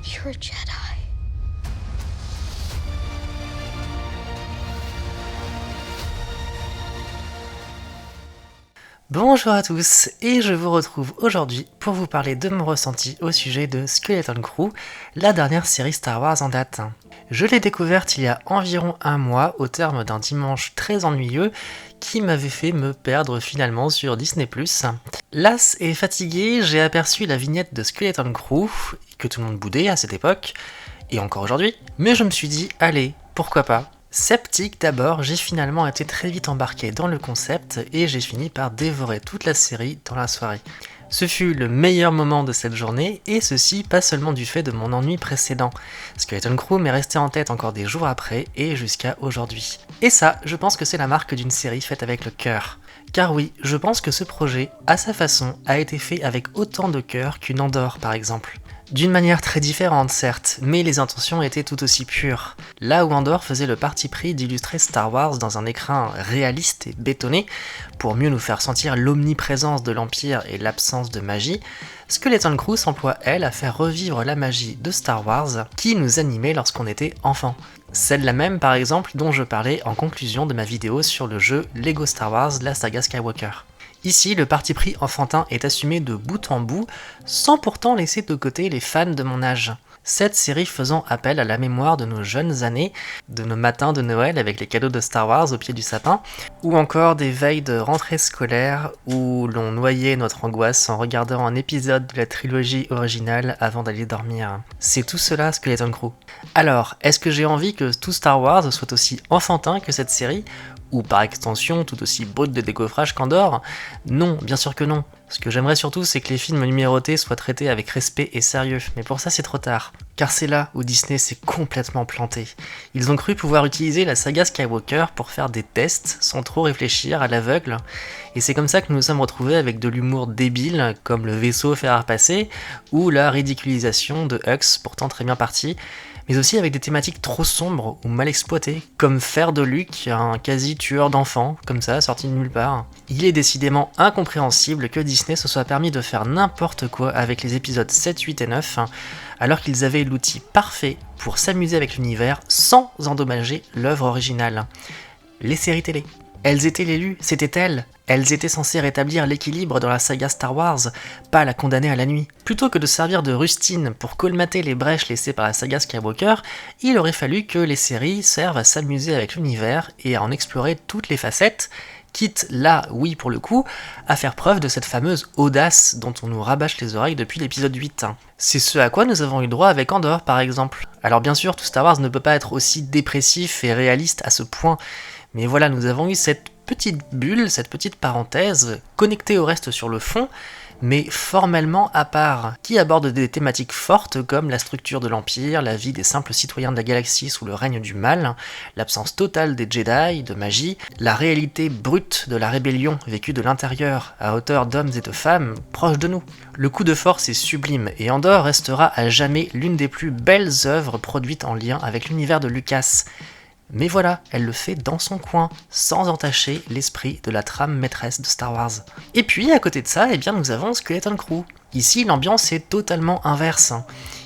You're a Jedi. Bonjour à tous, et je vous retrouve aujourd'hui pour vous parler de mon ressenti au sujet de Skeleton Crew, la dernière série Star Wars en date. Je l'ai découverte il y a environ un mois au terme d'un dimanche très ennuyeux qui m'avait fait me perdre finalement sur Disney+. Las et fatigué, j'ai aperçu la vignette de Skeleton Crew, que tout le monde boudait à cette époque, et encore aujourd'hui, mais je me suis dit, allez, pourquoi pas. Sceptique d'abord, j'ai finalement été très vite embarqué dans le concept et j'ai fini par dévorer toute la série dans la soirée. Ce fut le meilleur moment de cette journée, et ceci pas seulement du fait de mon ennui précédent. Skeleton Crew m'est resté en tête encore des jours après et jusqu'à aujourd'hui. Et ça, je pense que c'est la marque d'une série faite avec le cœur. Car oui, je pense que ce projet, à sa façon, a été fait avec autant de cœur qu'une Andor par exemple. D'une manière très différente certes, mais les intentions étaient tout aussi pures. Là où Andor faisait le parti pris d'illustrer Star Wars dans un écrin réaliste et bétonné, pour mieux nous faire sentir l'omniprésence de l'Empire et l'absence de magie, Skeleton Crew s'emploie elle à faire revivre la magie de Star Wars qui nous animait lorsqu'on était enfant. Celle-là même par exemple dont je parlais en conclusion de ma vidéo sur le jeu Lego Star Wars, la saga Skywalker. Ici, le parti pris enfantin est assumé de bout en bout, sans pourtant laisser de côté les fans de mon âge. Cette série faisant appel à la mémoire de nos jeunes années, de nos matins de Noël avec les cadeaux de Star Wars au pied du sapin, ou encore des veilles de rentrée scolaire où l'on noyait notre angoisse en regardant un épisode de la trilogie originale avant d'aller dormir. C'est tout cela Skeleton Crew. Alors, est-ce que j'ai envie que tout Star Wars soit aussi enfantin que cette série ? Ou par extension tout aussi brut de décoffrage qu'Andor ? Non, bien sûr que non. Ce que j'aimerais surtout, c'est que les films numérotés soient traités avec respect et sérieux, mais pour ça c'est trop tard. Car c'est là où Disney s'est complètement planté. Ils ont cru pouvoir utiliser la saga Skywalker pour faire des tests sans trop réfléchir à l'aveugle, et c'est comme ça que nous nous sommes retrouvés avec de l'humour débile, comme le vaisseau fait à repasser, ou la ridiculisation de Hux, pourtant très bien parti, mais aussi avec des thématiques trop sombres ou mal exploitées, comme faire de Luke un quasi-tueur d'enfants, comme ça, sorti de nulle part. Il est décidément incompréhensible que Disney se soit permis de faire n'importe quoi avec les épisodes 7, 8 et 9, alors qu'ils avaient l'outil parfait pour s'amuser avec l'univers sans endommager l'œuvre originale. Les séries télé. Elles étaient l'élu, c'était elles. Elles étaient censées rétablir l'équilibre dans la saga Star Wars, pas la condamner à la nuit. Plutôt que de servir de rustine pour colmater les brèches laissées par la saga Skywalker, il aurait fallu que les séries servent à s'amuser avec l'univers et à en explorer toutes les facettes, quitte là, oui pour le coup, à faire preuve de cette fameuse audace dont on nous rabâche les oreilles depuis l'épisode 8. C'est ce à quoi nous avons eu droit avec Andor par exemple. Alors bien sûr, tout Star Wars ne peut pas être aussi dépressif et réaliste à ce point, mais voilà, nous avons eu cette petite bulle, cette petite parenthèse, connectée au reste sur le fond, mais formellement à part, qui aborde des thématiques fortes comme la structure de l'Empire, la vie des simples citoyens de la galaxie sous le règne du mal, l'absence totale des Jedi, de magie, la réalité brute de la rébellion vécue de l'intérieur, à hauteur d'hommes et de femmes, proches de nous. Le coup de force est sublime, et Andor restera à jamais l'une des plus belles œuvres produites en lien avec l'univers de Lucas. Mais voilà, elle le fait dans son coin, sans entacher l'esprit de la trame maîtresse de Star Wars. Et puis, à côté de ça, eh bien, nous avons Skeleton Crew. Ici, l'ambiance est totalement inverse.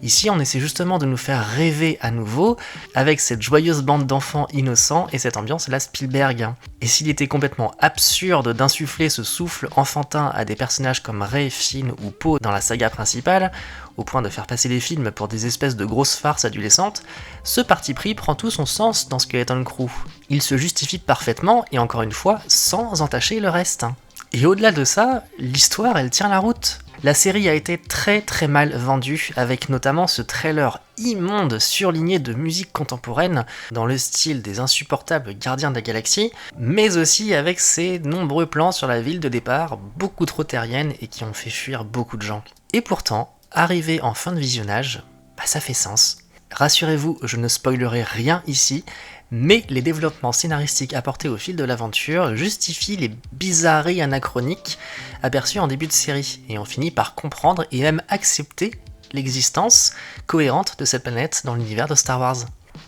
Ici, on essaie justement de nous faire rêver à nouveau, avec cette joyeuse bande d'enfants innocents et cette ambiance la Spielberg. Et s'il était complètement absurde d'insuffler ce souffle enfantin à des personnages comme Rey, Finn ou Poe dans la saga principale, au point de faire passer les films pour des espèces de grosses farces adolescentes, ce parti pris prend tout son sens dans Skeleton Crew. Il se justifie parfaitement, et encore une fois, sans entacher le reste. Et au-delà de ça, l'histoire elle tient la route. La série a été très très mal vendue, avec notamment ce trailer immonde surligné de musique contemporaine, dans le style des insupportables Gardiens de la Galaxie, mais aussi avec ses nombreux plans sur la ville de départ, beaucoup trop terrienne et qui ont fait fuir beaucoup de gens. Et pourtant, arrivé en fin de visionnage, ça fait sens. Rassurez-vous, je ne spoilerai rien ici, mais les développements scénaristiques apportés au fil de l'aventure justifient les bizarreries anachroniques aperçues en début de série, et on finit par comprendre et même accepter l'existence cohérente de cette planète dans l'univers de Star Wars.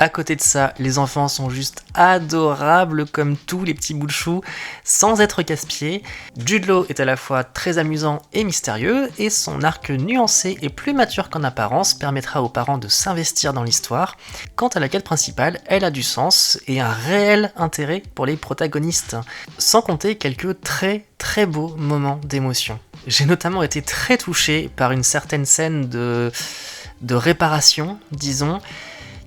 À côté de ça, les enfants sont juste adorables comme tous les petits bouts de chou, sans être casse-pieds. Jude Law est à la fois très amusant et mystérieux, et son arc nuancé et plus mature qu'en apparence permettra aux parents de s'investir dans l'histoire. Quant à la quête principale, elle a du sens et un réel intérêt pour les protagonistes, sans compter quelques très beaux moments d'émotion. J'ai notamment été très touché par une certaine scène de réparation, disons,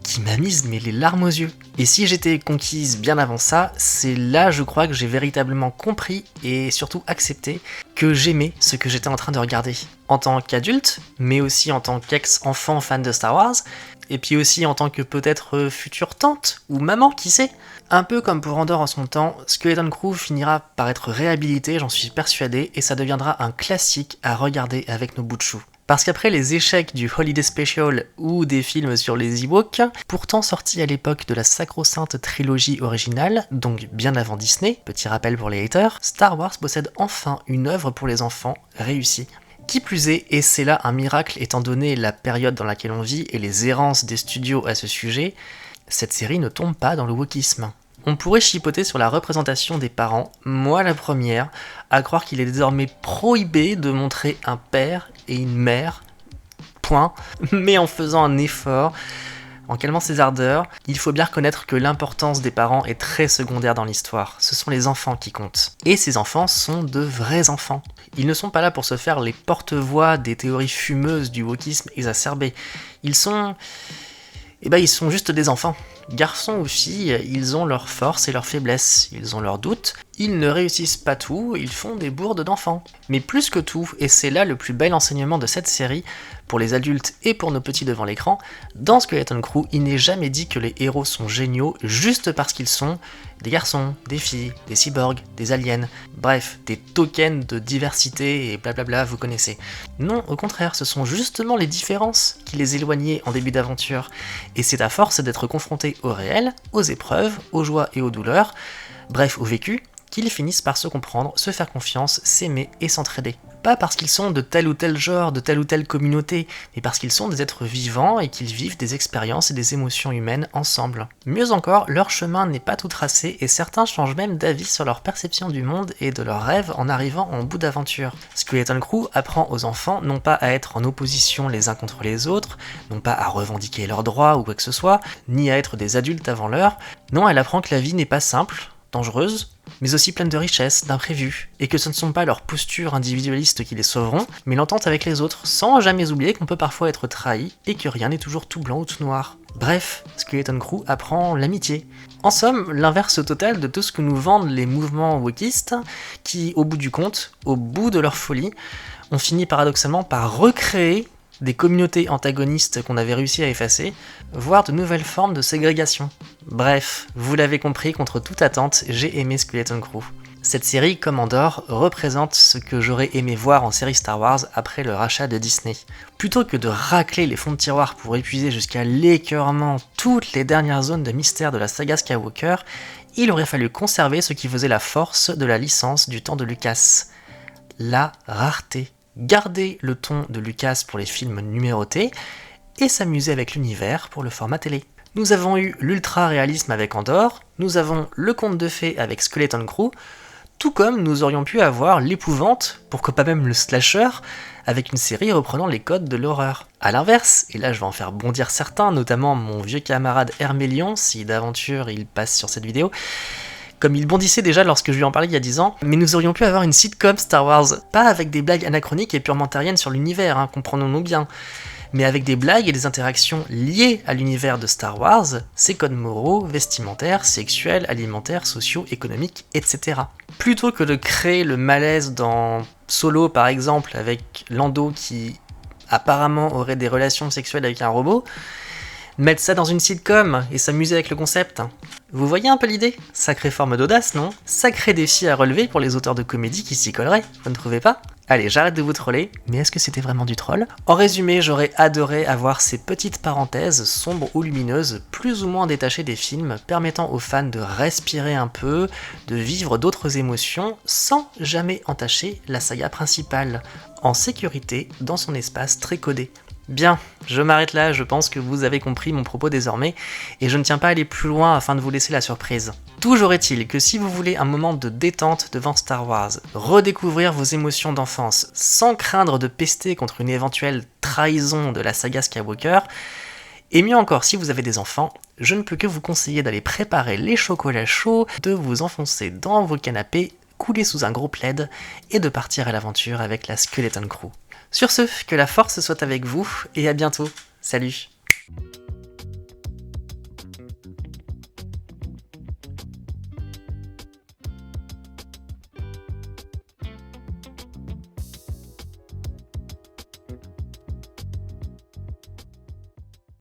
qui m'a mise les larmes aux yeux. Et si j'étais conquise bien avant ça, c'est là je crois que j'ai véritablement compris et surtout accepté que j'aimais ce que j'étais en train de regarder. En tant qu'adulte, mais aussi en tant qu'ex-enfant fan de Star Wars, et puis aussi en tant que peut-être future tante ou maman, qui sait. Un peu comme pour Andor en son temps, Skeleton Crew finira par être réhabilité, j'en suis persuadé, et ça deviendra un classique à regarder avec nos bouts de chou. Parce qu'après les échecs du Holiday Special ou des films sur les Ewoks, pourtant sortis à l'époque de la sacro-sainte trilogie originale, donc bien avant Disney, petit rappel pour les haters, Star Wars possède enfin une œuvre pour les enfants réussie. Qui plus est, et c'est là un miracle étant donné la période dans laquelle on vit et les errances des studios à ce sujet, cette série ne tombe pas dans le wokisme. On pourrait chipoter sur la représentation des parents, moi la première, à croire qu'il est désormais prohibé de montrer un père et une mère, point, mais en faisant un effort, en calmant ses ardeurs, il faut bien reconnaître que l'importance des parents est très secondaire dans l'histoire, ce sont les enfants qui comptent. Et ces enfants sont de vrais enfants. Ils ne sont pas là pour se faire les porte-voix des théories fumeuses du wokisme exacerbé, ils sont juste des enfants. Garçons ou filles, ils ont leurs forces et leurs faiblesses, ils ont leurs doutes, ils ne réussissent pas tout, ils font des bourdes d'enfants. Mais plus que tout, et c'est là le plus bel enseignement de cette série, pour les adultes et pour nos petits devant l'écran, dans Skeleton Crew, il n'est jamais dit que les héros sont géniaux juste parce qu'ils sont des garçons, des filles, des cyborgs, des aliens, bref, des tokens de diversité et blablabla, vous connaissez. Non, au contraire, ce sont justement les différences qui les éloignaient en début d'aventure, et c'est à force d'être confrontés au réel, aux épreuves, aux joies et aux douleurs, bref, au vécu, qu'ils finissent par se comprendre, se faire confiance, s'aimer et s'entraider. Pas parce qu'ils sont de tel ou tel genre, de telle ou telle communauté, mais parce qu'ils sont des êtres vivants et qu'ils vivent des expériences et des émotions humaines ensemble. Mieux encore, leur chemin n'est pas tout tracé et certains changent même d'avis sur leur perception du monde et de leurs rêves en arrivant en bout d'aventure. Skeleton Crew apprend aux enfants non pas à être en opposition les uns contre les autres, non pas à revendiquer leurs droits ou quoi que ce soit, ni à être des adultes avant l'heure, non, elle apprend que la vie n'est pas simple, dangereuse, mais aussi pleine de richesses, d'imprévus, et que ce ne sont pas leurs postures individualistes qui les sauveront, mais l'entente avec les autres, sans jamais oublier qu'on peut parfois être trahi, et que rien n'est toujours tout blanc ou tout noir. Bref, Skeleton Crew apprend l'amitié. En somme, l'inverse total de tout ce que nous vendent les mouvements wokistes, qui, au bout du compte, au bout de leur folie, ont fini paradoxalement par recréer des communautés antagonistes qu'on avait réussi à effacer, voire de nouvelles formes de ségrégation. Bref, vous l'avez compris, contre toute attente, j'ai aimé Skeleton Crew. Cette série, comme Andor, représente ce que j'aurais aimé voir en série Star Wars après le rachat de Disney. Plutôt que de racler les fonds de tiroir pour épuiser jusqu'à l'écœurement toutes les dernières zones de mystère de la saga Skywalker, il aurait fallu conserver ce qui faisait la force de la licence du temps de Lucas. La rareté. Garder le ton de Lucas pour les films numérotés et s'amuser avec l'univers pour le format télé. Nous avons eu l'ultra-réalisme avec Andor, nous avons le conte de fées avec Skeleton Crew, tout comme nous aurions pu avoir l'épouvante, pourquoi pas même le slasher, avec une série reprenant les codes de l'horreur. A l'inverse, et là je vais en faire bondir certains, notamment mon vieux camarade Hermélion, si d'aventure il passe sur cette vidéo, comme il bondissait déjà lorsque je lui en parlais il y a 10 ans, mais nous aurions pu avoir une sitcom Star Wars, pas avec des blagues anachroniques et purement terriennes sur l'univers, comprenons-nous bien, mais avec des blagues et des interactions liées à l'univers de Star Wars, ses codes moraux, vestimentaires, sexuels, alimentaires, sociaux, économiques, etc. Plutôt que de créer le malaise dans Solo par exemple, avec Lando qui apparemment aurait des relations sexuelles avec un robot, mettre ça dans une sitcom et s'amuser avec le concept. Vous voyez un peu l'idée ? Sacrée forme d'audace, non ? Sacré défi à relever pour les auteurs de comédie qui s'y colleraient, vous ne trouvez pas ? Allez, j'arrête de vous troller, mais est-ce que c'était vraiment du troll ? En résumé, j'aurais adoré avoir ces petites parenthèses, sombres ou lumineuses, plus ou moins détachées des films, permettant aux fans de respirer un peu, de vivre d'autres émotions, sans jamais entacher la saga principale, en sécurité dans son espace très codé. Bien, je m'arrête là, je pense que vous avez compris mon propos désormais, et je ne tiens pas à aller plus loin afin de vous laisser la surprise. Toujours est-il que si vous voulez un moment de détente devant Star Wars, redécouvrir vos émotions d'enfance sans craindre de pester contre une éventuelle trahison de la saga Skywalker, et mieux encore si vous avez des enfants, je ne peux que vous conseiller d'aller préparer les chocolats chauds, de vous enfoncer dans vos canapés, couler sous un gros plaid, et de partir à l'aventure avec la Skeleton Crew. Sur ce, que la force soit avec vous, et à bientôt. Salut!